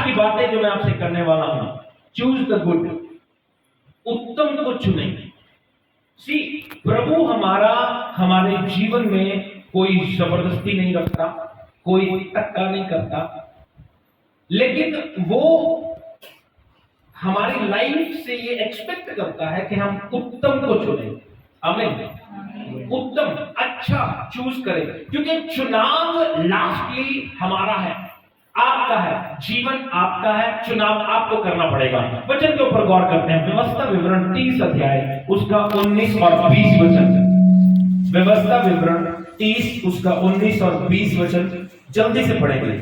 की बातें जो मैं आपसे करने वाला हूं, चूज द गुड, उत्तम को चुनें। सी, प्रभु हमारे जीवन में कोई जबरदस्ती नहीं रखता, कोई धक्का नहीं करता, लेकिन वो हमारी लाइफ से ये एक्सपेक्ट करता है कि हम उत्तम को चुनें। आमीन। उत्तम, अच्छा चूज करें, क्योंकि चुनाव लास्टली हमारा है, आपका है, जीवन आपका है, चुनाव आपको करना पड़ेगा। वचन के ऊपर गौर करते हैं। व्यवस्था विवरण 30 अध्याय उसका 19 और 20 वचन। व्यवस्था विवरण 30 उसका 19 और 20 वचन जल्दी से पढ़ेंगे।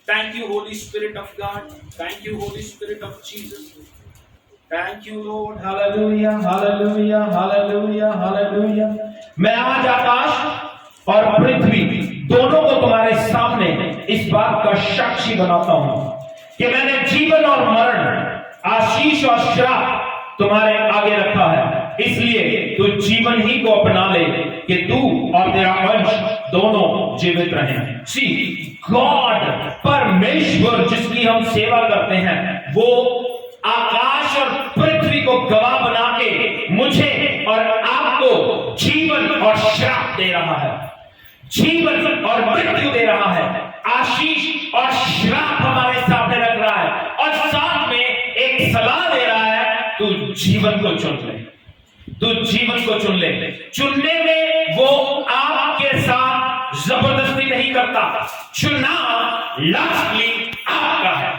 Thank you, Holy Spirit of God. Thank you, Holy Spirit of Jesus. Thank you, Lord. Hallelujah, hallelujah, hallelujah, hallelujah. मैं आज आकाश और पृथ्वी दोनों को तुम्हारे सामने इस बात का साक्षी बनाता हूं कि मैंने जीवन और मरण, आशीष और श्राप तुम्हारे आगे रखा है। इसलिए तू जीवन ही को अपना ले कि तू और तेरा वंश दोनों जीवित रहें। सी, गॉड, परमेश्वर जिसकी हम सेवा करते हैं, वो आकाश और पृथ्वी को गवाह बना के मुझे और आपको जीवन और श्राप दे रहा है, जीवन और मृत्यु दे रहा है, आशीष और श्राप हमारे सामने रख रहा है, और साथ में एक सलाह दे रहा है, तू जीवन को चुन ले, तू जीवन को चुन ले। चुनने में वो आपके साथ जबरदस्ती नहीं करता, चुनाव लास्टली आपका है।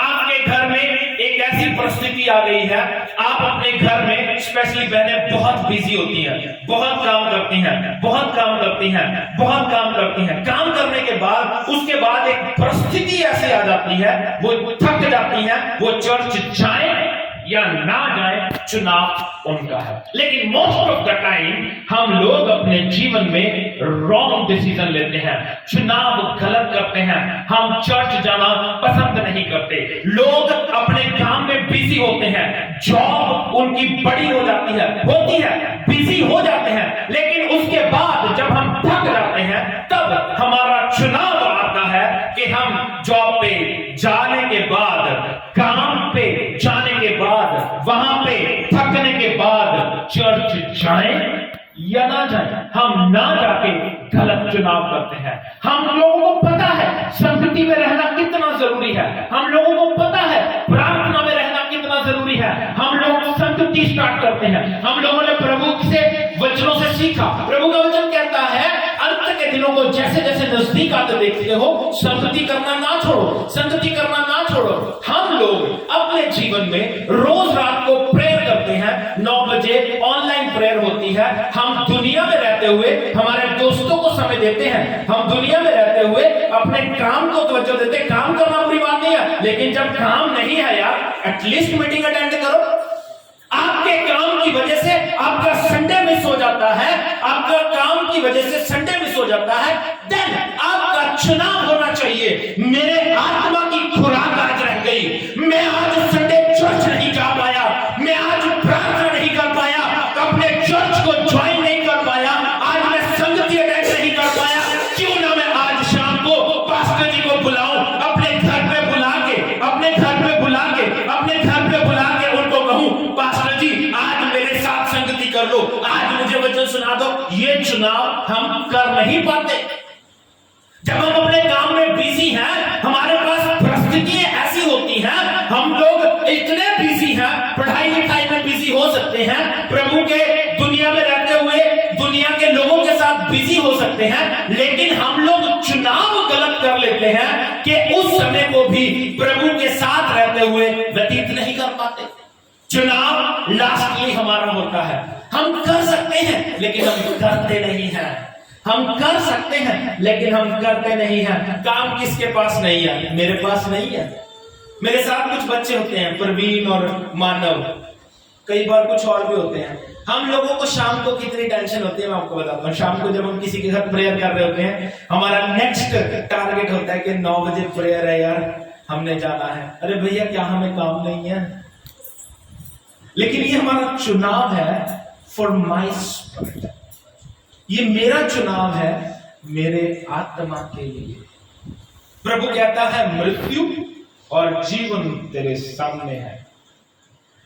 आपके घर में एक ऐसी परिस्थिति आ गई है, आप अपने घर में, स्पेशली बहनें बहुत बिजी होती हैं, बहुत काम करती हैं, बहुत काम करती हैं, बहुत काम करती हैं। काम करने के बाद उसके बाद एक परिस्थिति ऐसी आ जाती है, वो थक जाती है, वो चर्च जाए या ना जाए, चुनाव उनका है। लेकिन मोस्ट ऑफ द टाइम हम लोग अपने जीवन में रॉन्ग डिसीजन लेते हैं, चुनाव गलत करते हैं। हम चर्च जाना पसंद नहीं करते, लोग अपने काम में बिजी होते हैं, जॉब उनकी बड़ी हो जाती है, बिजी हो जाते हैं, लेकिन उसके बाद जब हम थक जाते हैं, तब हमारा चुनाव आता है कि हम जॉब पे जाने के बाद, काम पे जाने के बाद, वहां पे थकने के बाद चर्च जाएं या ना जाएं। हम ना जाके गलत चुनाव करते हैं। हम लोगों को पता है संगति में रहना कितना जरूरी है, हम लोगों को पता है प्रार्थना में रहना कितना जरूरी है। हम लोग संगति स्टार्ट करते हैं, हम लोगों ने प्रभु से वचनों से सीखा। प्रभु का वचन कहता है, अंत के दिनों को जैसे जैसे नजदीक आते देखते हो, संगति करना ना छोड़ो, संगति करना ना छोड़ो। हम लोग अपने जीवन में रोज रात को प्रेयर करते हैं, 9 बजे ऑनलाइन प्रेयर होती है। हम दुनिया में रहते हुए हमारे दोस्तों को समय देते हैं, हम दुनिया में रहते हुए अपने काम को तवज्जो देते हैं। काम करना बुरी बात नहीं है, लेकिन जब काम नहीं है यार, एटलीस्ट मीटिंग अटेंड करो। आपके काम की वजह से आपका संडे मिस हो जाता है, आपका काम की वजह से संडे मिस हो जाता है, देन आपका चुनाव होना चाहिए। मेरे आत्मा की खुराक आज रह गई, मैं आज संडे चर्च नहीं जा पाया, मैं आज प्रार्थना नहीं कर पाया, अपने चर्च को ज्वाइन नहीं कर पाया, आज मैं संगति अटेंड नहीं कर पाया। क्यों ना मैं आज शाम को पास्टर जी को बुलाऊं, अपने घर पे बुला के, अपने घर पे बुला के, अपने घर पे बुला के उनको कहूं, पास्टर जी आज मेरे साथ संगति कर लो, आज मुझे वचन सुना दो। ये चुनाव हम कर नहीं पाते। जब हम अपने काम में बिजी हैं, हमारे पास परिस्थितियां ऐसी होती हैं, हम लोग इतने बिजी हैं, पढ़ाई लिखाई में बिजी हो सकते हैं, प्रभु के दुनिया में रहते हुए दुनिया के लोगों के साथ बिजी हो सकते हैं, लेकिन हम लोग चुनाव गलत कर लेते हैं कि उस समय को भी प्रभु के साथ रहते हुए व्यतीत नहीं कर पाते। चुनाव लास्टली हमारा होता है। हम कर सकते हैं लेकिन हम करते नहीं हैं, हम कर सकते हैं लेकिन हम करते नहीं हैं। काम किसके पास नहीं है? मेरे पास नहीं है। मेरे साथ कुछ बच्चे होते हैं, प्रवीण और मानव, कई बार कुछ और भी होते हैं। हम लोगों को शाम को कितनी टेंशन होती है मैं आपको बताता हूँ। शाम को जब हम किसी के घर प्रेयर कर रहे होते हैं, हमारा नेक्स्ट टारगेट होता है कि 9 बजे प्रेयर है यार, हमने जाना है। अरे भैया क्या हमें काम नहीं है? लेकिन ये हमारा चुनाव है फॉर माई स्पिरिट, ये मेरा चुनाव है मेरे आत्मा के लिए। प्रभु कहता है मृत्यु और जीवन तेरे सामने है,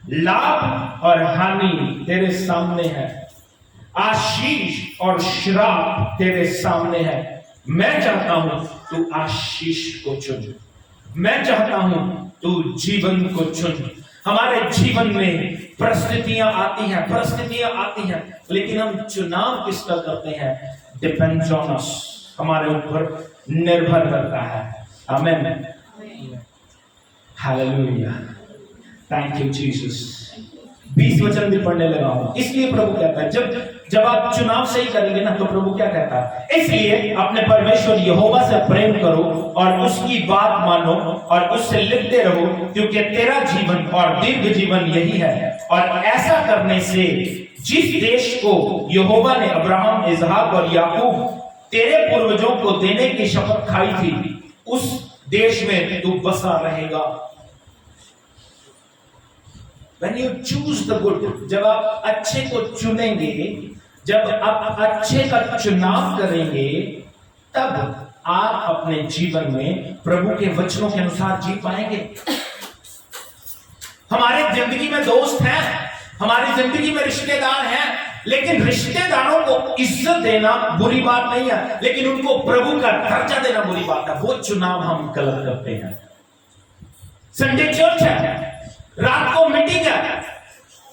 लाभ और हानि तेरे सामने है, आशीष और श्राप तेरे सामने है। मैं चाहता हूं तू आशीष को चुन, मैं चाहता हूं तू जीवन को चुन। हमारे जीवन में परिस्थितियां आती हैं, लेकिन हम चुनाव किसका करते हैं? डिपेंड्स ऑन अस, हमारे ऊपर निर्भर करता है। आमीन, हालेलुया, थैंक यू जीसस। 20 वचन भी पढ़ने लगा हूं, इसलिए प्रभु कहता है जब आप चुनाव सही करेंगे ना, तो प्रभु क्या कहता है? इसलिए अपने परमेश्वर यहोवा से प्रेम करो और उसकी बात मानो और उससे लिपटे रहो, क्योंकि तेरा जीवन और दीर्घ जीवन यही है। और ऐसा करने से जिस देश को यहोवा ने अब्राहम, इसहाक और याकूब तेरे पूर्वजों को देने की शपथ खाई थी, उस देश में तू बसा रहेगा। When you choose the good, जब आप अच्छे को चुनेंगे, जब आप अच्छे का चुनाव करेंगे, तब आप अपने जीवन में प्रभु के वचनों के अनुसार जी पाएंगे। हमारे जिंदगी में दोस्त हैं, हमारी जिंदगी में रिश्तेदार हैं, लेकिन रिश्तेदारों को इज्जत देना बुरी बात नहीं है, लेकिन उनको प्रभु का दर्जा देना बुरी बात है। वो चुनाव हम गलत करते हैं। संडे चर्च है, रात को मीटिंग है,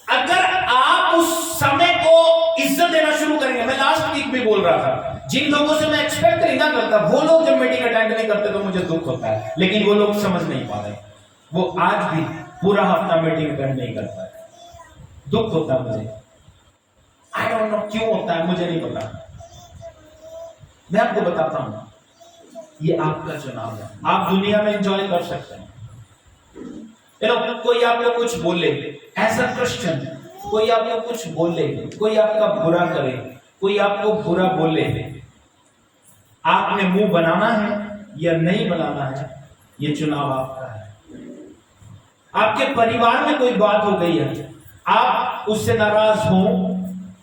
अगर आप उस समय को इज्जत देना शुरू करेंगे, मैं लास्ट वीक भी बोल रहा था, जिन लोगों से मैं एक्सपेक्ट नहीं ना करता, वो लोग जब मीटिंग अटेंड नहीं करते तो मुझे दुख होता है, लेकिन वो लोग समझ नहीं पा रहे। वो आज भी पूरा हफ्ता मीटिंग अटेंड नहीं करता है, दुख होता है मुझे। आई डोंट नो क्यों होता है, मुझे नहीं पता। मैं आपको बताता हूं, ये आपका चुनाव है। आप दुनिया में एंजॉय कर सकते हैं। कोई आपको कुछ बोले, ऐसा क्रिश्चियन, कोई आपको कुछ बोले, कोई आपका बुरा करे, कोई आपको बुरा बोले, आपने मुंह बनाना है या नहीं बनाना है, ये चुनाव आपका है। आपके परिवार में कोई बात हो गई है, आप उससे नाराज हो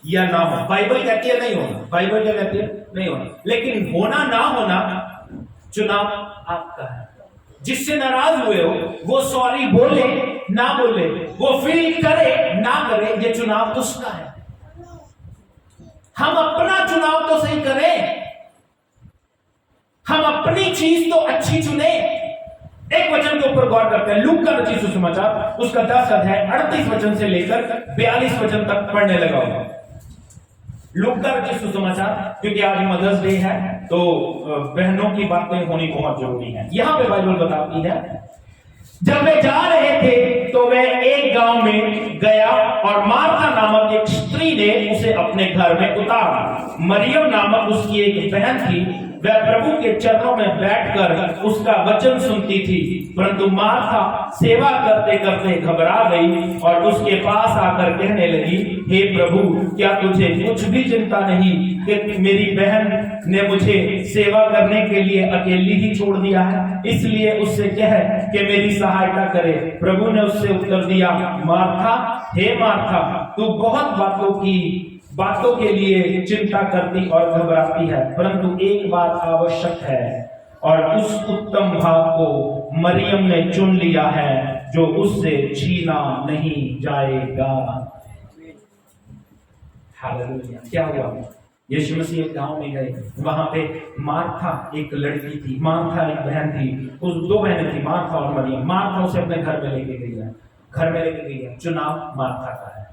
या ना हो। बाइबल कहती है नहीं होना, बाइबल क्या कहती है? नहीं होना, लेकिन होना ना होना चुनाव आपका है। जिससे नाराज हुए हो वो सॉरी बोले ना बोले, वो फील करे ना करे, ये चुनाव उसका है। हम अपना चुनाव तो सही करें, हम अपनी चीज तो अच्छी चुने। एक वचन के ऊपर गौर करते हैं, लूक का रचित सुसमाचार, उसका 10 अध्याय 38 वचन से लेकर 42 वचन तक पढ़ने लगा हूं। लूक का रचित सुसमाचार, क्योंकि आज मदर्स डे है तो बहनों की बातें होनी बहुत जरूरी है। यहां पे बाइबल बताती है, जब वे जा रहे थे तो वह एक गांव में गया और मार्था नामक एक स्त्री ने उसे अपने घर में उतारा। मरियम नामक उसकी एक बहन थी, वह प्रभु के चरणों में बैठकर उसका वचन सुनती थी, परंतु मार्था सेवा करते करते घबरा गई और उसके पास आकर कहने लगी, हे प्रभु, क्या तुझे कुछ भी चिंता नहीं कि मेरी बहन ने मुझे सेवा करने के लिए अकेली ही छोड़ दिया है? इसलिए उससे कह कि मेरी सहायता करे। प्रभु ने उससे उत्तर दिया, मार्था, हे मार्था, तू बहुत बातों के लिए चिंता करती और घबराती है, परंतु एक बात आवश्यक है और उस उत्तम भाग को मरियम ने चुन लिया है जो उससे छीना नहीं जाएगा। हालेलुया। क्या हुआ? यीशु मसीह एक गांव में गए, वहां पे मार्था एक लड़की थी, मार्था एक बहन थी, उस 2 बहनें थी, मार्था और मरियम। मार्था उसे अपने घर में लेके गई है, घर में लेके गई है। चुनाव मार्था का है,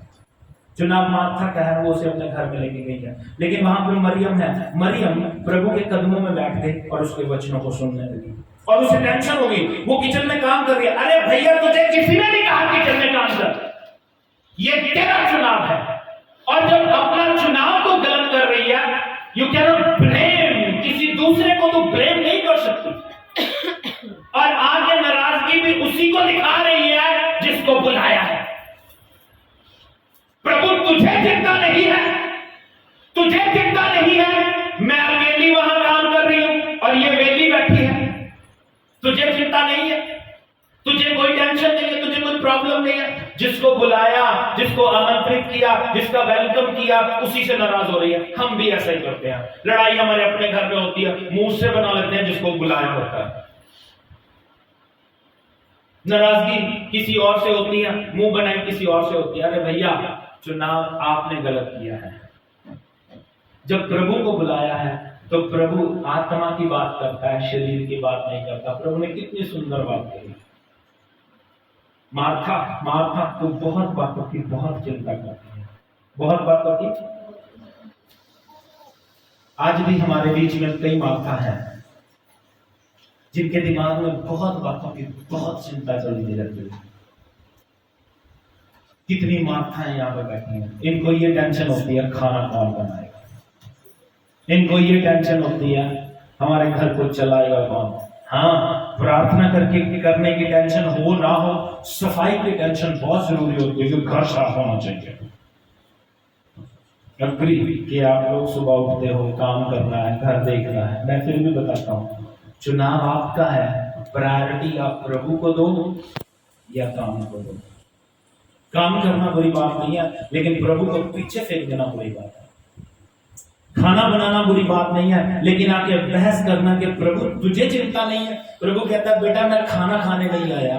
चुनाव मार्था का है, वो उसे अपने घर में लेके गई है। लेकिन वहां पर मरियम है, मरियम प्रभु के कदमों में बैठ गई और उसके वचनों को सुनने लगी और उसे टेंशन हो गई। वो किचन में काम कर रही है। अरे भैया, तुझे किसी ने नहीं कहा किचन में काम कर, ये तेरा चुनाव है। और जब अपना चुनाव को गलत कर रही है, यू कैन नॉट ब्लेम, किसी दूसरे को तो ब्लेम नहीं कर सकती। और आगे नाराजगी भी उसी को दिखा रही है जिसको बुलाया है। प्रभु, तुझे चिंता नहीं है, तुझे चिंता नहीं है, मैं अकेली वहां काम कर रही हूं और ये वेली बैठी है। तुझे चिंता नहीं है, तुझे कोई टेंशन नहीं है, तुझे कोई प्रॉब्लम नहीं है। जिसको बुलाया, जिसको आमंत्रित किया, जिसका वेलकम किया, उसी से नाराज हो रही है। हम भी ऐसा ही करते हैं। लड़ाई हमारे अपने घर में होती है, मुंह से बना लेते हैं जिसको बुलाया होता है। नाराजगी किसी और से होती है, मुंह बनाई किसी और से होती है। अरे भैया, चुनाव आपने गलत किया है। जब प्रभु को बुलाया है तो प्रभु आत्मा की बात करता है, शरीर की बात नहीं करता। प्रभु ने कितनी सुंदर बात कही। मार्था तो बहुत बातों की बहुत चिंता करती है, बहुत बातों की। आज भी हमारे बीच में कई मार्था हैं जिनके दिमाग में बहुत बातों की बहुत चिंता चलती रहती है। कितनी मार्थाएं यहाँ पर बैठी हैं, इनको ये टेंशन होती है खाना कौन बनाएगा, इनको ये टेंशन होती है हमारे घर को चलाएगा कौन। हाँ, प्रार्थना करने की टेंशन हो ना हो, सफाई की टेंशन बहुत जरूरी होती है, क्योंकि घर साफ होना चाहिए। अग्री कि आप लोग सुबह उठते हो, काम करना है, घर देखना है। मैं फिर भी बताता हूँ, चुनाव आपका है। प्रायोरिटी आप प्रभु को दो या काम को दो। काम करना बुरी बात नहीं है, लेकिन प्रभु को पीछे फेंक देना बुरी बात है। खाना बनाना बुरी बात नहीं है, लेकिन आके बहस करना कि प्रभु तुझे चिंता नहीं है। प्रभु कहता है बेटा, मैं खाना खाने नहीं आया,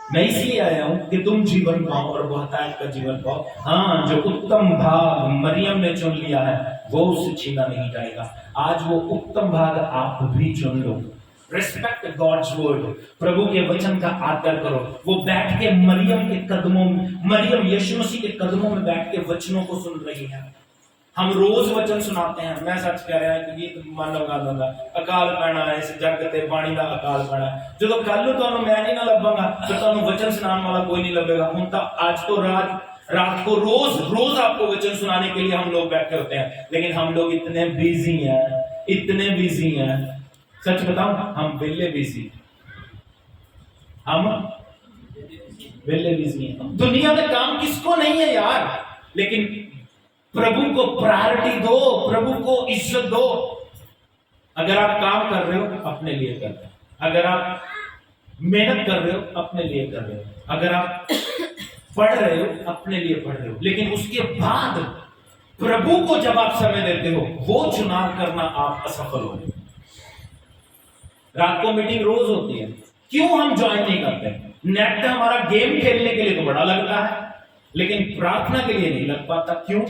मैं इसलिए आया हूं कि तुम जीवन पाओ और बहुतायत का जीवन पाओ। हाँ, जो उत्तम भाग मरियम ने चुन लिया है वो उससे छीना नहीं जाएगा। आज वो उत्तम भाग आप भी चुन लो। रिस्पेक्ट गॉड्स वर्ड, प्रभु के वचन का आदर करो। वो बैठ के मरियम के कदमों में, मरियम यीशु मसीह के कदमों में बैठ के वचनों को सुन रही है। हम रोज वचन सुनाते हैं। मैं सच कह रहा हूं कि मन लगा दूंगा, अकाल पैना है इस जग ते पानी का अकाल पैना। जो कल तो मैं नहीं ना लभांगा तो तुम वचन सुनाने वाला कोई नहीं लभेगा। हूं तो आज तो रात को रोज आपको वचन सुनाने के लिए हम लोग बैठे होते हैं, लेकिन हम लोग इतने बिजी हैं। सच बताऊं, हम वेले बिजी हैं। दुनिया में काम किसको नहीं है यार, लेकिन प्रभु को प्रायोरिटी दो, प्रभु को इज्जत दो। अगर आप काम कर रहे हो अपने लिए कर रहे हो, अगर आप मेहनत कर रहे हो अपने लिए कर रहे हो, अगर आप पढ़ रहे हो अपने लिए पढ़ रहे हो, लेकिन उसके बाद प्रभु को जब आप समय देते हो, वो चुनाव करना आप असफल हो। रात को मीटिंग रोज होती है, क्यों हम ज्वाइन नहीं करते? नेट हमारा गेम खेलने के लिए तो बड़ा लगता है, लेकिन प्रार्थना के लिए नहीं लग पाता। क्यों?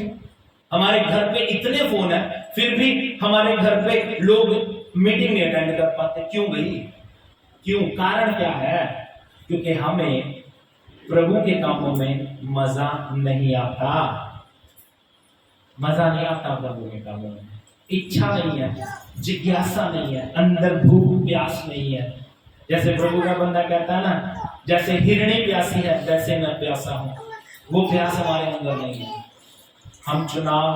हमारे घर पे इतने फोन है, फिर भी हमारे घर पे लोग मीटिंग नहीं अटेंड कर पाते। क्यों भाई? क्यों? कारण क्या है? क्योंकि हमें प्रभु के कामों में मजा नहीं आता। प्रभु के कामों में इच्छा नहीं है, जिज्ञासा नहीं है, अंदर भूख प्यास नहीं है। जैसे प्रभु का बंदा कहता है ना, जैसे हिरणी प्यासी है वैसे मैं प्यासा हूं, वो प्यास हमारे अंदर नहीं है। हम चुनाव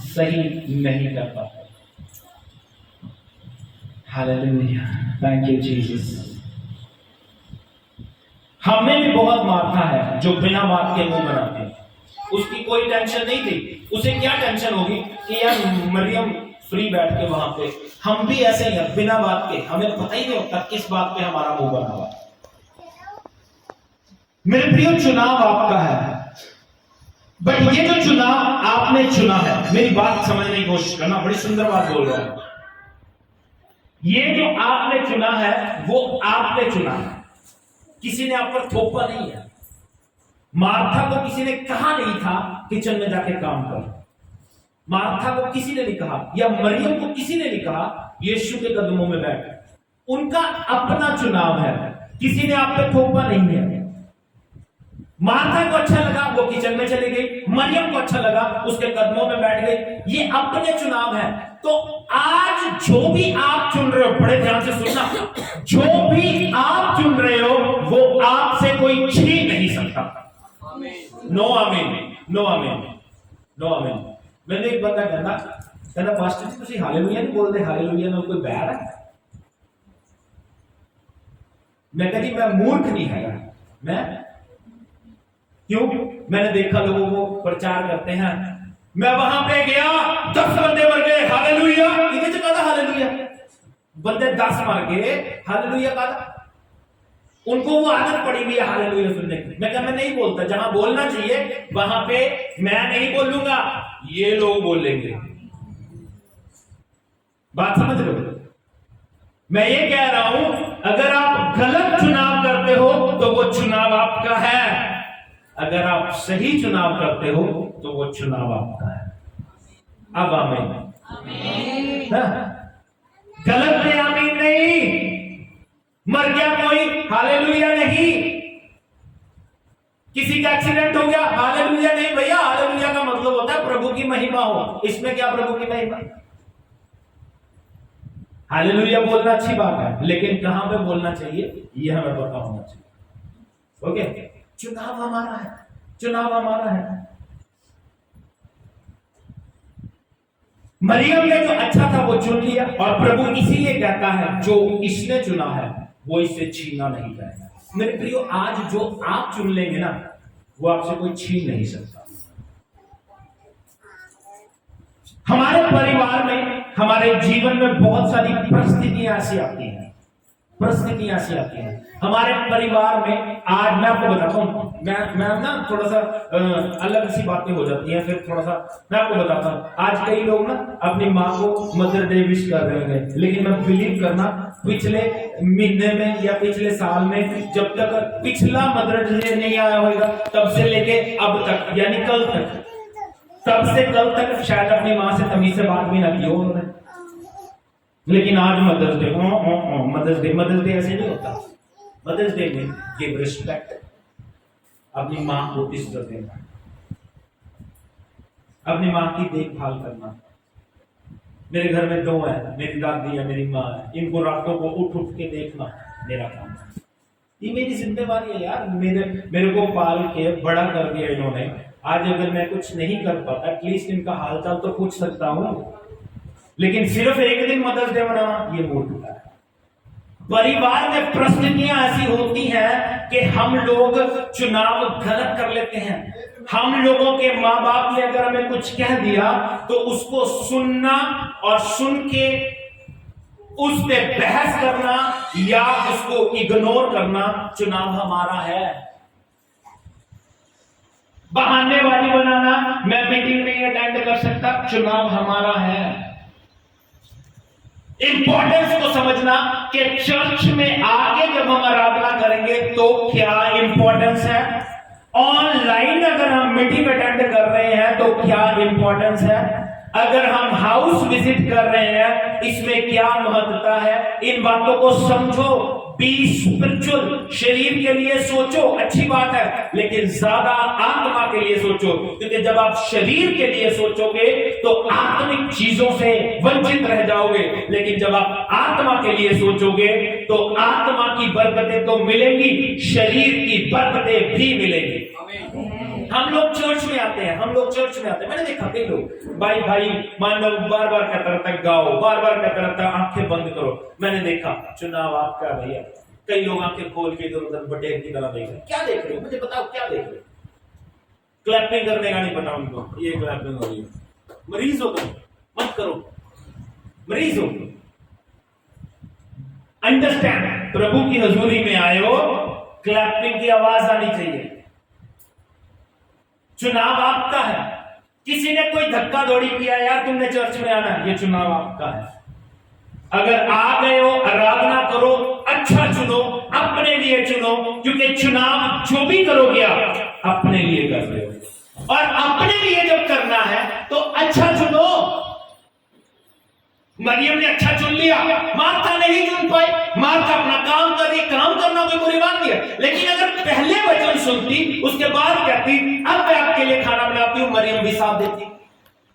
सही नहीं कर पाते। Hallelujah, thank you Jesus. हमें भी बहुत मार्था है जो बिना बात के मुंह बनाते हैं। उसकी कोई टेंशन नहीं थी, उसे क्या टेंशन होगी कि यार मरियम फ्री बैठ के वहां पे। हम भी ऐसे ही हैं, बिना बात के, हमें पता ही नहीं होता किस बात पे हमारा मुंह बना हुआ। मेरे प्रियो, चुनाव आपका है, बट ये जो चुनाव आपने चुना है, मेरी बात समझने की कोशिश करना, बड़ी सुंदर बात बोल रहा हूं। ये जो आपने चुना है वो आपने चुना है, किसी ने आप पर थोपा नहीं है। मार्था को किसी ने कहा नहीं था किचन में जाके काम कर। मार्था को किसी ने नहीं कहा, या मरियम को किसी ने नहीं कहा यीशु के कदमों में बैठ। उनका अपना चुनाव है, किसी ने आप पे थोपा नहीं है। मार्था को अच्छा लगा, वो किचन में चली गई। मरियम को अच्छा लगा, उसके कदमों में बैठ गई। ये अपने चुनाव है। तो आज जो भी आप चुन रहे हो, बड़े ध्यान से सुनना, जो भी आप चुन रहे हो वो आपसे कोई छीन नहीं सकता। नो आमीन, नो आमीन, नो आमीन। मैंने एक बंदा कहना पास्टर जी तुम हालेलुया नहीं बोलते, हालेलुया में कोई बैर है? मैं कह जी मैं मूर्ख नहीं है। मैं क्यों? मैंने देखा लोगों को प्रचार करते हैं, मैं वहां पे गया 10 बंदे मर गए, हालेलुया। इन्हें तो कहा हालेलुया, बंदे 10 मर गए, हालेलुया कहा। उनको वो आदत पड़ी हुई है हालेलुया सुनने की। मैं कहा मैं नहीं बोलता, जहां बोलना चाहिए वहां पे मैं नहीं बोलूंगा, ये लोग बोलेंगे। बात समझ रहे हो? मैं ये कह रहा हूं, अगर आप गलत चुनाव करते करते हो तो वो चुनाव आपका है। अगर आप सही चुनाव करते हो तो वो चुनाव आपका है। अब आमीन। गलत में आमीन नहीं। मर गया कोई, हालेलुया नहीं। किसी का एक्सीडेंट हो गया, हालेलुया नहीं भैया। हालेलुया का मतलब होता है प्रभु की महिमा हो। इसमें क्या प्रभु की महिमा? हालेलुया बोलना अच्छी बात है, लेकिन कहां पे बोलना चाहिए ये हमें पता होना चाहिए। ओके, चुनाव हमारा है, चुनाव हमारा है। मरियम ने जो अच्छा था वो चुन लिया, और प्रभु इसीलिए कहता है जो इसने चुना है वो इससे छीना नहीं जाएगा। मेरे प्रियो, आज जो आप चुन लेंगे ना वो आपसे कोई छीन नहीं सकता। हमारे परिवार में, हमारे जीवन में बहुत सारी परिस्थितियां ऐसी आती हैं, परिस्थितियां ऐसी आती हैं हमारे परिवार में। आज मैं आपको बताता हूं, मैं ना थोड़ा सा अलग सी बातें हो जाती हैं, फिर थोड़ा सा मैं आपको बताता हूं। आज कई लोग ना अपनी माँ को मदर डे विश कर रहे हैं, लेकिन मैं बिलीव करना पिछले महीने में या पिछले साल में जब तक पिछला मदर डे नहीं आया होगा तब से लेके अब तक, यानी कल तक, तब से कल तक शायद अपनी माँ से तमीज से बात भी ना की हो उन्होंने। लेकिन आज मदर्स डे, मदर्स डे ऐसे नहीं होता। मदर्स डे में गिव रिस्पेक्ट, अपनी माँ को इज्जत देना, अपनी माँ की देखभाल करना। मेरे घर में 2 है, मेरी दादी है, मेरी माँ है। इनको रातों को उठ उठ के देखना मेरा काम है। ये मेरी जिम्मेवारी है यार। मेरे को पाल के बड़ा कर दिया इन्होंने। आज अगर मैं कुछ नहीं कर पाता, एटलीस्ट इनका हालचाल तो पूछ सकता हूँ। लेकिन सिर्फ एक दिन मदर्स डे मनाना ये मूर्खता है। परिवार में परिस्थितियां ऐसी होती हैं कि हम लोग चुनाव गलत कर लेते हैं। हम लोगों के माँ बाप ने अगर हमें कुछ कह दिया तो उसको सुनना और सुन के उस पे बहस करना या उसको इग्नोर करना चुनाव हमारा है। बहानेबाजी बनाना, मैं मीटिंग नहीं अटेंड कर सकता, चुनाव हमारा है। इंपॉर्टेंस को समझना कि चर्च में आके जब हम आराधना करेंगे तो क्या इंपॉर्टेंस है, ऑनलाइन अगर हम मीटिंग अटेंड कर रहे हैं तो क्या इंपॉर्टेंस है, अगर हम हाउस विजिट कर रहे हैं इसमें क्या महत्वता है। इन बातों को समझो। B spiritual. शरीर के लिए सोचो, अच्छी बात है, लेकिन ज्यादा आत्मा के लिए सोचो, क्योंकि जब आप शरीर के लिए सोचोगे तो आत्मिक चीजों से वंचित रह जाओगे, लेकिन जब आप आत्मा के लिए सोचोगे तो आत्मा की बरकतें तो मिलेंगी, शरीर की बरकतें भी मिलेंगी। हम लोग चर्च में आते हैं, मैंने देखा कई लोग भाई मान लो बार बार कहता रहता है गाओ, बार बार कहता रहता है आंखें बंद करो। मैंने देखा चुनाव आपका भैया। कई लोग आंखें खोल के इधर उधर बटेर की तरह देख रहे। क्या देख रहे हो, मुझे बताओ क्या देख रहे हो? क्लैपिंग करने का नहीं पता उनको, ये क्लैपिंग हो रही है। मरीज हो तुम, मत करो, मरीज हो। अंडरस्टैंड, प्रभु की हजूरी में आए हो, क्लैपिंग की आवाज आनी चाहिए। चुनाव आपका है। किसी ने कोई धक्का दौड़ी किया, यार तुमने चर्च में आना है, ये चुनाव आपका है। अगर आ गए हो, आराधना करो, अच्छा चुनो, अपने लिए चुनो, क्योंकि चुनाव जो भी करोगे आप अपने लिए कर रहे हो, और अपने लिए जब करना है तो अच्छा चुनो। मरियम ने अच्छा चुन लिया, मार्था नहीं चुन पाई। मार्था अपना काम कर रही, काम करना कोई बुरी बात नहीं है, लेकिन अगर पहले वचन सुनती उसके बाद कहती अब मैं आपके लिए खाना बनाती हूं, मरियम भी साथ देती।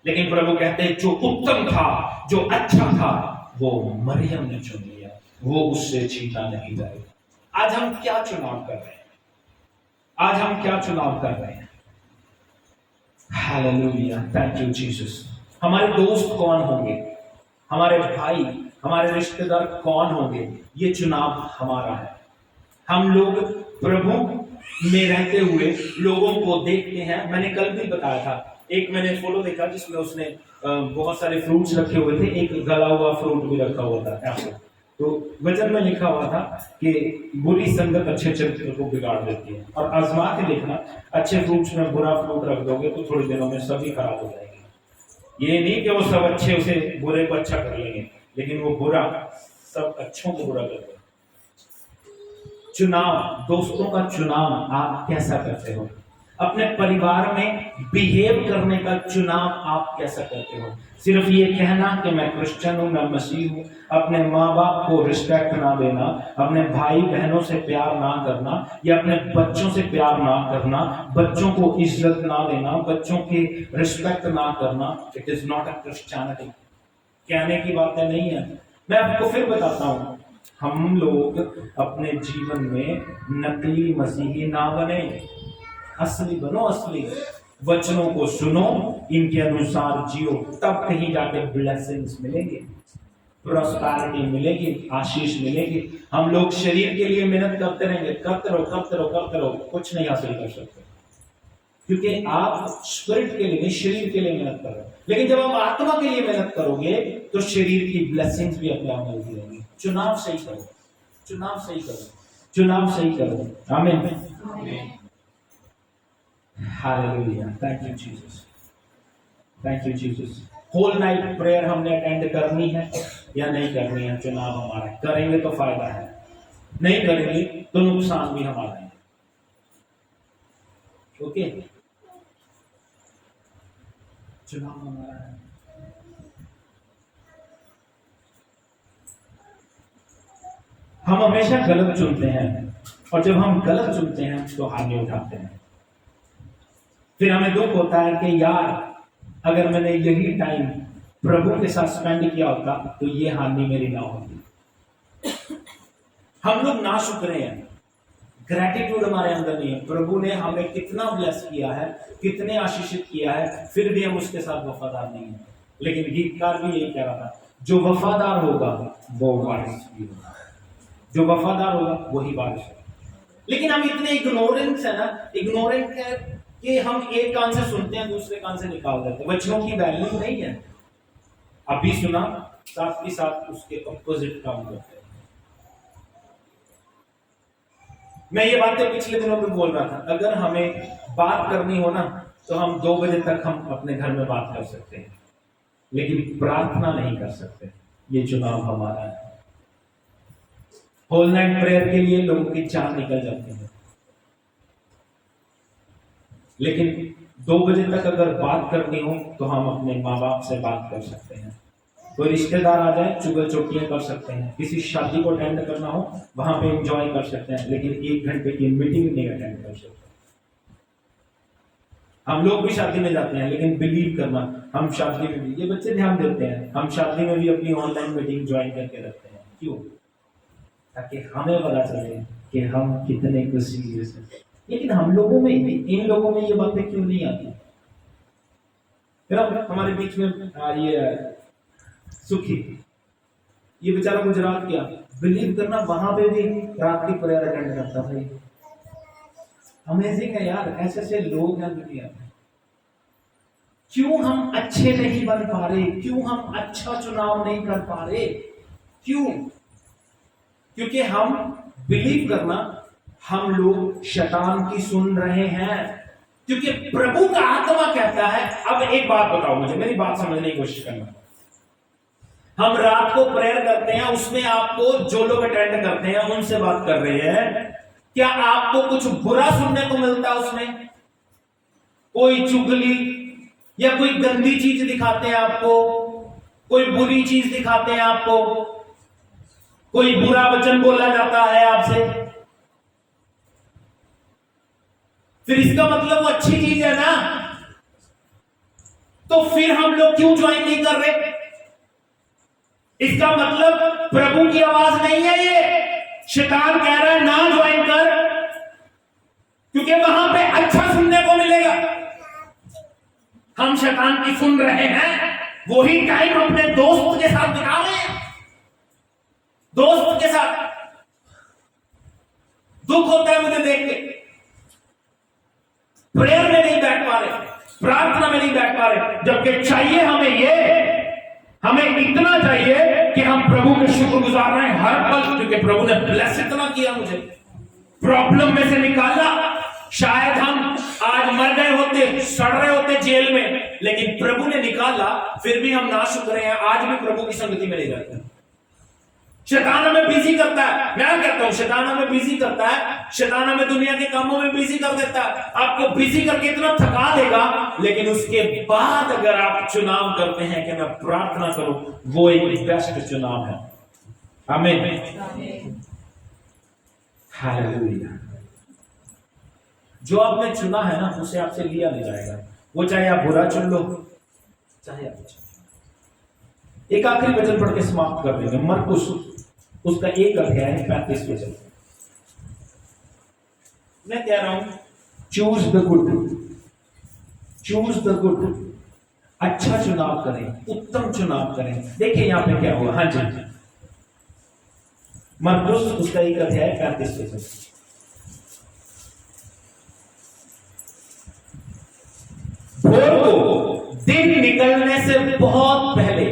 लेकिन प्रभु कहते हैं जो उत्तम था, जो अच्छा था, वो मरियम ने चुन लिया, वो उससे छीना नहीं जाएगा। आज हम क्या चुनाव कर रहे हैं? आज हम क्या चुनाव कर रहे हैं? Hallelujah, thank you Jesus. हमारे दोस्त कौन होंगे, हमारे भाई, हमारे रिश्तेदार कौन होंगे, ये चुनाव हमारा है। हम लोग प्रभु में रहते हुए लोगों को देखते हैं। मैंने कल भी बताया था, एक मैंने फोटो देखा जिसमें उसने बहुत सारे फ्रूट्स रखे हुए थे, एक गला हुआ फ्रूट भी रखा हुआ था ऐसे। तो वचन में लिखा हुआ था कि बुरी संगत अच्छे चरित्र को बिगाड़ देती है, और आजमा के देखना, अच्छे फ्रूट्स में बुरा फ्रूट रख दोगे तो थोड़ी दिनों में सभी खराब हो जाएंगे। ये नहीं कि वो सब अच्छे उसे बुरे को अच्छा कर लेंगे, लेकिन वो बुरा सब अच्छों को बुरा कर देंगे। चुनाव, दोस्तों का चुनाव आप कैसा करते हो? अपने परिवार में बिहेव करने का चुनाव आप कैसा करते हो? सिर्फ ये कहना कि मैं क्रिश्चियन हूं, मैं मसीह हूं, अपने माँ बाप को रिस्पेक्ट ना देना, अपने भाई बहनों से प्यार ना करना, या अपने बच्चों से प्यार ना करना, बच्चों को इज्जत ना देना, बच्चों की रिस्पेक्ट ना करना, it is not a Christianity. कहने की बातें नहीं है। मैं आपको फिर बताता हूं, हम लोग अपने जीवन में नकली मसीही ना बने, असली बनो। असली वचनों को सुनो, इनके अनुसार जियो, तब कहीं जाके ब्लेसिंग्स मिलेंगे, प्रॉस्पेरिटी मिलेगी, आशीष मिलेगी। हम लोग शरीर के लिए मेहनत करते रहेंगे, करते रहो, कुछ नहीं हासिल कर सकते, क्योंकि आप स्पिरिट के लिए, शरीर के लिए मेहनत कर रहे हो। लेकिन जब आप आत्मा के लिए मेहनत करोगे तो शरीर की ब्लेसिंग्स भी अपने आप मिलती रहेंगी। चुनाव सही करो, चुनाव सही करो, चुनाव सही करो। आमीन। Hallelujah, thank you Jesus, thank you Jesus. Whole night prayer हमने अटेंड करनी है या नहीं करनी है? चुनाव हमारा। करेंगे तो फायदा है, नहीं करेंगे तो नुकसान भी हमारा है। ओके, चुनाव हमारा है। हम हमेशा गलत चुनते हैं, और जब हम गलत चुनते हैं तो हानि उठाते हैं। फिर हमें दुख होता है कि यार, अगर मैंने यही टाइम प्रभु के साथ स्पेंड किया होता तो ये हानि मेरी ना होती। हम लोग ना शुक्रे हैं, ग्रेटिट्यूड हमारे अंदर नहीं है। प्रभु ने हमें कितना ब्लेस किया है, कितने आशीषित किया है, फिर भी हम उसके साथ वफादार नहीं है। लेकिन गीतकार भी यही कह रहा था, जो वफादार होगा वो वारिस भी होगा, जो वफादार होगा वही वारिस होगा। लेकिन हम इतने इग्नोरेंस है ना, इग्नोरेंट है कि हम एक कान से सुनते हैं, दूसरे कान से निकाल देते हैं। वचनों की वैल्यू नहीं है। अभी सुना, साथ के साथ उसके अपोजिट काम करते हैं। मैं ये बातें पिछले दिनों में बोल रहा था, अगर हमें बात करनी हो ना तो हम 2 बजे तक हम अपने घर में बात कर सकते हैं, लेकिन प्रार्थना नहीं कर सकते। ये चुनाव हमारा है। होल नाइट प्रेयर के लिए लोगों की जान निकल जाती है, लेकिन 2 बजे तक अगर बात करनी हो तो हम अपने माँ बाप से बात कर सकते हैं। कोई रिश्तेदार आ जाए, चुगल चौटियां कर सकते हैं। किसी शादी को अटेंड करना हो, वहां पे एंजॉय कर सकते हैं, लेकिन 1 घंटे की मीटिंग नहीं अटेंड कर सकते। हम लोग भी शादी में जाते हैं, लेकिन बिलीव करना, हम शादी में भी, ये बच्चे ध्यान देते हैं, हम शादी में भी अपनी ऑनलाइन मीटिंग ज्वाइन करके रखते हैं। क्यों? ताकि हमें पता चले कि हम कितने कुछ सीरियस हैं। लेकिन हम लोगों में, इन लोगों में ये बातें क्यों नहीं आती? फिर हमारे बीच में ये सुखी, ये बेचारा गुजरात गया, बिलीव करना, वहां पे भी रात की प्रेयर अटेंड करता था। अमेजिंग है यार, ऐसे ऐसे लोग हैं दुनिया में। क्यों हम अच्छे नहीं बन पा रहे? क्यों हम अच्छा चुनाव नहीं कर पा रहे? क्यों? क्योंकि हम बिलीव करना, हम लोग शैतान की सुन रहे हैं। क्योंकि प्रभु का आत्मा कहता है, अब एक बात बताओ मुझे, मेरी बात समझने की कोशिश करना। हम रात को प्रेयर करते हैं, उसमें आपको जो लोग अटेंड करते हैं उनसे बात कर रहे हैं, क्या आपको कुछ बुरा सुनने को मिलता है उसमें? कोई चुगली या कोई गंदी चीज दिखाते हैं आपको, कोई बुरी चीज दिखाते हैं आपको, कोई बुरा वचन बोला जाता है आपसे, फिर इसका मतलब वो अच्छी चीज है ना? तो फिर हम लोग क्यों ज्वाइन नहीं कर रहे? इसका मतलब प्रभु की आवाज नहीं है ये। शैतान कह रहा है ना ज्वाइन कर, क्योंकि वहां पे अच्छा सुनने को मिलेगा। हम शैतान की सुन रहे हैं, वही टाइम अपने दोस्त के साथ बिता रहे हैं। दोस्त के साथ दुख होता है मुझे देख के, प्रेयर में नहीं बैठ पा रहे, प्रार्थना में नहीं बैठ पा रहे, जबकि चाहिए हमें ये, हमें इतना चाहिए कि हम प्रभु के शुक्रगुजार रहे हैं हर पल, क्योंकि प्रभु ने ब्लेस इतना किया मुझे, प्रॉब्लम में से निकाला। शायद हम आज मर गए होते, सड़ रहे होते जेल में, लेकिन प्रभु ने निकाला, फिर भी हम ना शुक्र हैं, आज भी प्रभु की संगति में नहीं रहते। शैतान हमें बिजी करता है, मैं कहता हूं शैतान हमें बिजी करता है, शैतान हमें दुनिया के कामों में बिजी कर देता है, आपको बिजी करके इतना थका देगा, लेकिन उसके बाद अगर आप चुनाव करते हैं कि मैं प्रार्थना करूं, वो एक बेस्ट चुनाव है। आमीन, हालेलुया। जो आपने चुना है ना, उसे आपसे लिया नहीं जाएगा, वो चाहे आप बुरा चुन लो चाहे आप अच्छा। एक आखिरी वचन पढ़ के समाप्त कर देंगे, मरकुस उसका 1 अध्याय 35 वचन। मैं कह रहा हूं choose the good, choose the good, अच्छा चुनाव करें, उत्तम चुनाव करें। देखिए यहां पे क्या हुआ। हाँ जी, मरकुस उसका 1 अध्याय 35 वचन। भोर को दिन निकलने से बहुत पहले,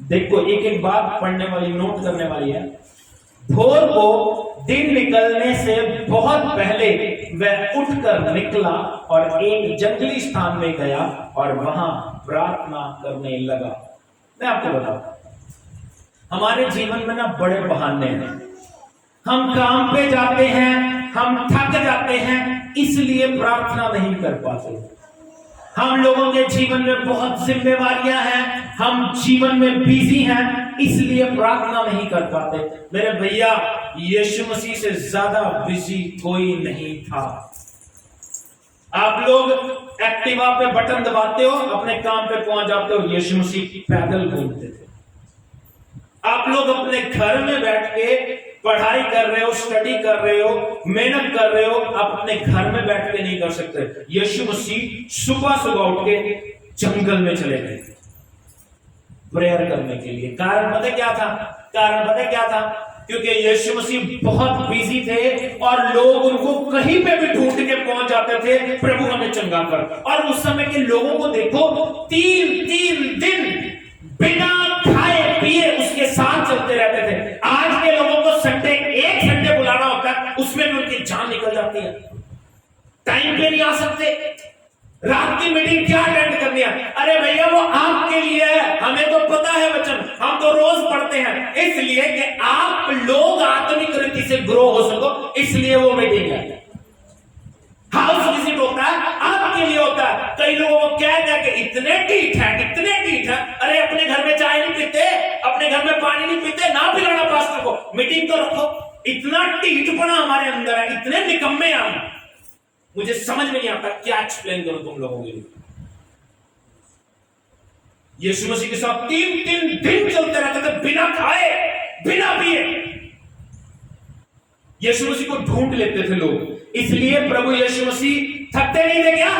देखो एक एक बात पढ़ने वाली, नोट करने वाली है। भोर को दिन निकलने से बहुत पहले वह उठकर निकला और एक जंगली स्थान में गया और वहां प्रार्थना करने लगा। मैं आपको बताऊं, हमारे जीवन में ना बड़े बहाने हैं। हम काम पे जाते हैं, हम थक जाते हैं, इसलिए प्रार्थना नहीं कर पाते। हम लोगों के जीवन में बहुत जिम्मेवारियां हैं, हम जीवन में बिजी हैं, इसलिए प्रार्थना नहीं कर पाते। मेरे भैया, यीशु मसीह से ज्यादा बिजी कोई नहीं था। आप लोग एक्टिवा पे बटन दबाते हो, अपने काम पे पहुंच जाते हो, यीशु मसीह पैदल घूमते थे। आप लोग अपने घर में बैठ के पढ़ाई कर रहे हो, स्टडी कर रहे हो, मेहनत कर रहे हो, आप अपने घर में बैठ के नहीं कर सकते। यीशु मसीह सुबह सुबह उठ के जंगल में चले गए प्रेयर करने के लिए। कारण पता क्या था? कारण पता क्या था? क्योंकि यीशु मसीह बहुत बिजी थे और लोग उनको कहीं पे भी ढूंढ के पहुंच जाते थे, प्रभु हमें चंगा कर। और उस समय के लोगों को देखो, 3 दिन बिना खाए पिए उसके साथ चलते रहते थे। आज के लोगों को संडे, एक संडे बुलाना होता है, उसमें भी उनकी जान निकल जाती है, टाइम पे नहीं आ सकते। रात की मीटिंग क्या अटेंड करनी है? अरे भैया वो आपके लिए है, हमें तो पता है वचन, हम तो रोज पढ़ते हैं, इसलिए कि आप लोग आत्मिक रीति से ग्रो हो सको, इसलिए वो मीटिंग है। हाउस विजिट होता है, आपके लिए होता है। कई लोगों को क्या कि इतने ढीठ है, कितने ढीठ है। अरे अपने घर में चाय नहीं पीते, अपने घर में पानी नहीं पीते, ना पिलाना पास्टर को, मीटिंग तो रखो। इतना ढीठपना हमारे अंदर है, इतने निकम्मे हम, मुझे समझ में नहीं आता क्या एक्सप्लेन करूं तुम लोगों के लिए। यीशु मसीह के साथ 3 दिन चलते रहते थे, बिना खाए बिना पिए। यीशु मसीह को ढूंढ लेते थे लोग, इसलिए प्रभु यीशु मसीह थकते नहीं थे क्या?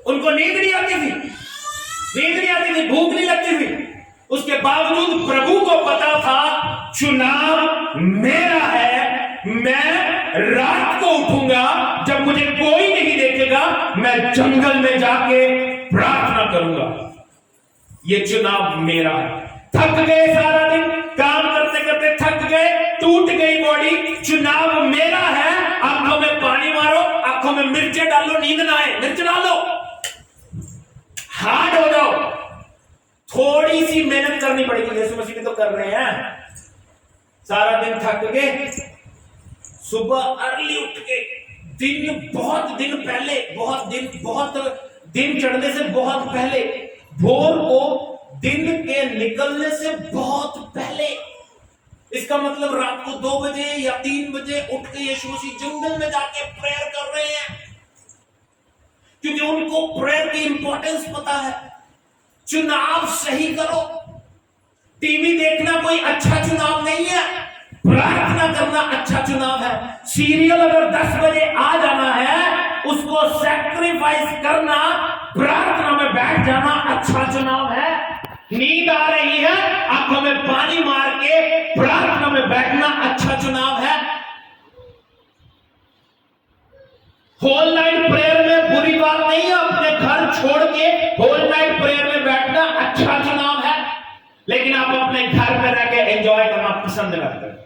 उनको नींद नहीं आती थी, नींद नहीं आती थी, भूख नहीं लगती थी। उसके बावजूद प्रभु को पता था चुनाव मेरा है, मैं रात को उठूंगा जब मुझे कोई नहीं देखेगा, मैं जंगल में जाके प्रार्थना करूंगा। ये चुनाव मेरा है। थक गए, सारा दिन काम करते करते थक गए, टूट गई बॉडी, चुनाव मेरा है। आंखों में पानी मारो, आंखों में मिर्चें डालो, नींद ना आए, मिर्च डालो, हार्ड हो जाओ, थोड़ी सी मेहनत करनी पड़ेगी। यीशु मसीह भी तो कर रहे हैं। सारा दिन थक गए, सुबह अर्ली उठ के, बहुत दिन पहले, बहुत दिन चढ़ने से बहुत पहले, भोर को दिन के निकलने से बहुत पहले, इसका मतलब रात को 2 बजे या 3 बजे उठ के यीशु मसीह जंगल में जाके प्रेयर कर रहे हैं, क्योंकि उनको प्रेयर की इंपॉर्टेंस पता है। चुनाव सही करो। टीवी देखना कोई अच्छा चुनाव नहीं है, प्रार्थना करना अच्छा चुनाव है। सीरियल अगर 10 बजे आ जाना है, उसको सैक्रिफाइस करना, प्रार्थना में बैठ जाना अच्छा चुनाव है। नींद आ रही है, आंखों में पानी मार के प्रार्थना में बैठना अच्छा चुनाव है। होल नाइट प्रेयर में बुरी बात नहीं है, अपने घर छोड़ के होल नाइट प्रेयर में बैठना अच्छा चुनाव है, लेकिन आप अपने घर में रह के एंजॉय करना पसंद करते हैं।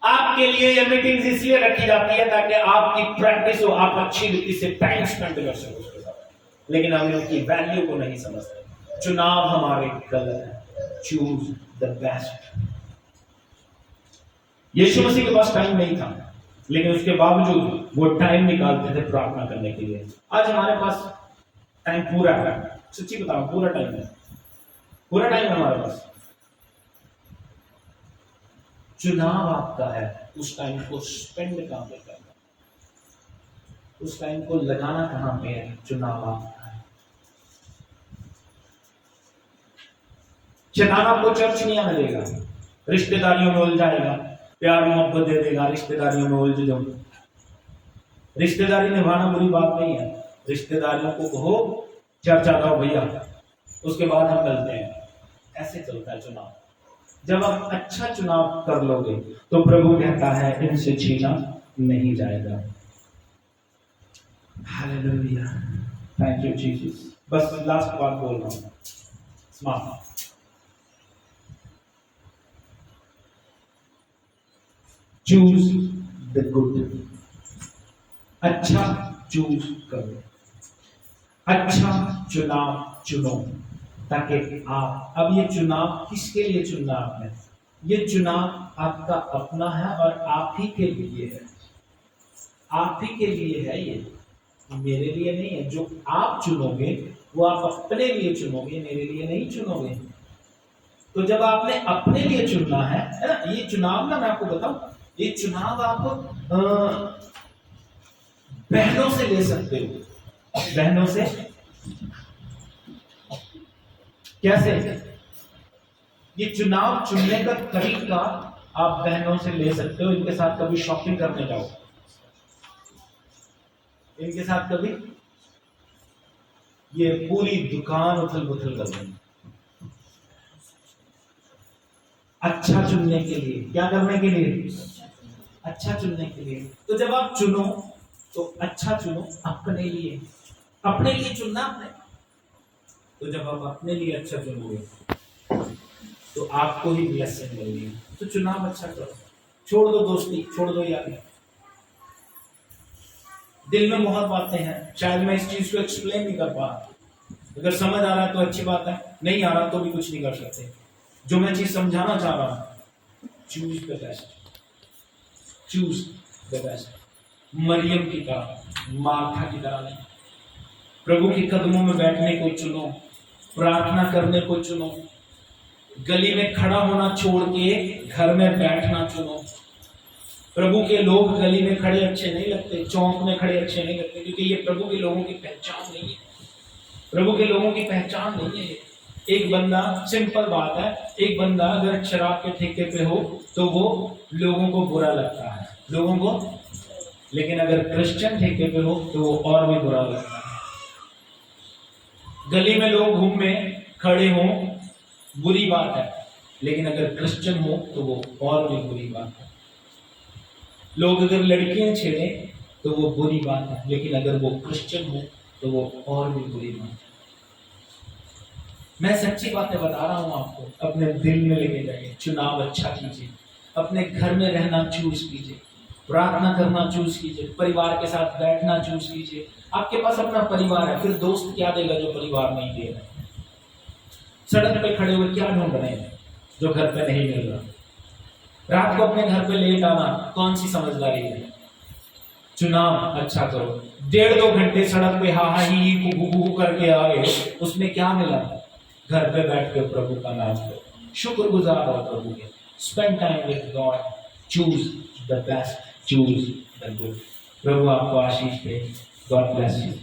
आपके लिए ये मीटिंग्स इसलिए रखी जाती है ताकि आपकी प्रैक्टिस हो, आप अच्छी रीति से टाइम स्पेंड कर सको उसके साथ, लेकिन हम उनकी वैल्यू को नहीं समझते। चुनाव हमारे गलत है। Choose the best. Yeshu Masih के पास टाइम नहीं था, लेकिन उसके बावजूद वो टाइम निकालते थे प्रार्थना करने के लिए। आज हमारे पास टाइम पूरा है, सच्ची बताओ, पूरा टाइम है, पूरा टाइम है हमारे पास। चुनाव आपका है उस टाइम को स्पेंड कहां पे करना, उस टाइम को लगाना कहां पे है, चुनाव आपका है। शैतान आपको चर्च नहीं आने देगा, रिश्तेदारियों में उलझाएगा, प्यार मोहब्बत दे देगा, रिश्तेदारियों में उलझ जाओ। रिश्तेदारी निभाना बुरी बात नहीं है, रिश्तेदारियों को कहो चर्च आ जाओ भैया, उसके बाद हम मिलते हैं। ऐसे चलता है चुनाव। जब आप अच्छा चुनाव कर लोगे तो प्रभु कहता है इनसे छीना नहीं जाएगा। Hallelujah, thank you Jesus. बस लास्ट बात बोल रहा हूं, समाप्त। चूज द गुड, अच्छा चूज करो, अच्छा चुनाव चुनो, ताकि आप, अब ये चुनाव किसके लिए चुनना आपने, ये चुनाव आपका अपना है और आप ही के लिए है, आप ही के लिए है, ये मेरे लिए नहीं है। जो आप चुनोगे वो आप अपने लिए चुनोगे, मेरे लिए नहीं चुनोगे। तो जब आपने अपने लिए चुनना है ना, ये चुनाव ना, मैं आपको बताऊं, ये चुनाव आप बहनों से ले सकते हो। बहनों से कैसे? ये चुनाव चुनने का तरीका आप बहनों से ले सकते हो। इनके साथ कभी शॉपिंग करने जाओ, इनके साथ कभी ये पूरी दुकान उथल पुथल कर देंगे। अच्छा चुनने के लिए, क्या करने के लिए? अच्छा चुनने के लिए। तो जब आप चुनो तो अच्छा चुनो अपने लिए, अपने लिए चुनना आपने। तो जब आप अपने लिए अच्छा चुनोगे तो आपको ही ब्लेसिंग मिलेगी। तो चुनाव अच्छा करो, छोड़ दो दोस्ती, छोड़ दो यारी। दिल में बहुत बातें हैं, शायद मैं इस चीज को एक्सप्लेन नहीं कर पा रहा। अगर समझ आ रहा है तो अच्छी बात है, नहीं आ रहा तो भी कुछ नहीं कर सकते। जो मैं चीज समझाना चाह रहा हूं, choose the best, choose the best. मरियम की तरह, मार्था की तरह नहीं। प्रभु के कदमों में बैठने को चुनो, प्रार्थना करने को चुनो, गली में खड़ा होना छोड़ के घर में बैठना चुनो। प्रभु के लोग गली में खड़े अच्छे नहीं लगते, चौक में खड़े अच्छे नहीं लगते, क्योंकि ये प्रभु के लोगों की पहचान नहीं है। प्रभु के लोगों की पहचान नहीं है। एक बंदा, सिंपल बात है, एक बंदा अगर शराब के ठेके पे हो तो वो लोगों को बुरा लगता है, लोगों को। लेकिन अगर क्रिश्चियन ठेके पे हो तो वो और भी बुरा लगता है। गली में लोग घूमे खड़े हों बुरी बात है, लेकिन अगर क्रिश्चियन हो तो वो और भी बुरी बात है। लोग अगर लड़कियां छेड़े तो वो बुरी बात है, लेकिन अगर वो क्रिश्चियन हो तो वो और भी बुरी बात है। मैं सच्ची बातें बता रहा हूं आपको, अपने दिल में लेके जाइए। चुनाव अच्छा कीजिए, अपने घर में रहना चूज कीजिए, प्रार्थना करना चूज कीजिए, परिवार के साथ बैठना चूज कीजिए। आपके पास अपना परिवार है, फिर दोस्त क्या देगा जो परिवार नहीं दे रहा? सड़क पे खड़े हुए क्या ढूंढ रहे हैं जो घर पे नहीं मिल रहा? रात को अपने घर पे लेट आना कौन सी समझदारी है? चुनाव अच्छा करो। 1.5-2 घंटे सड़क पे हा ही कुकू करके आ गए, उसमें क्या मिला? घर पे बैठ के प्रभु का नाम करो, शुक्रगुजार हो प्रभु के। Spend time with God, choose the best, choose the good. प्रभु आपको आशीष दे। God bless you.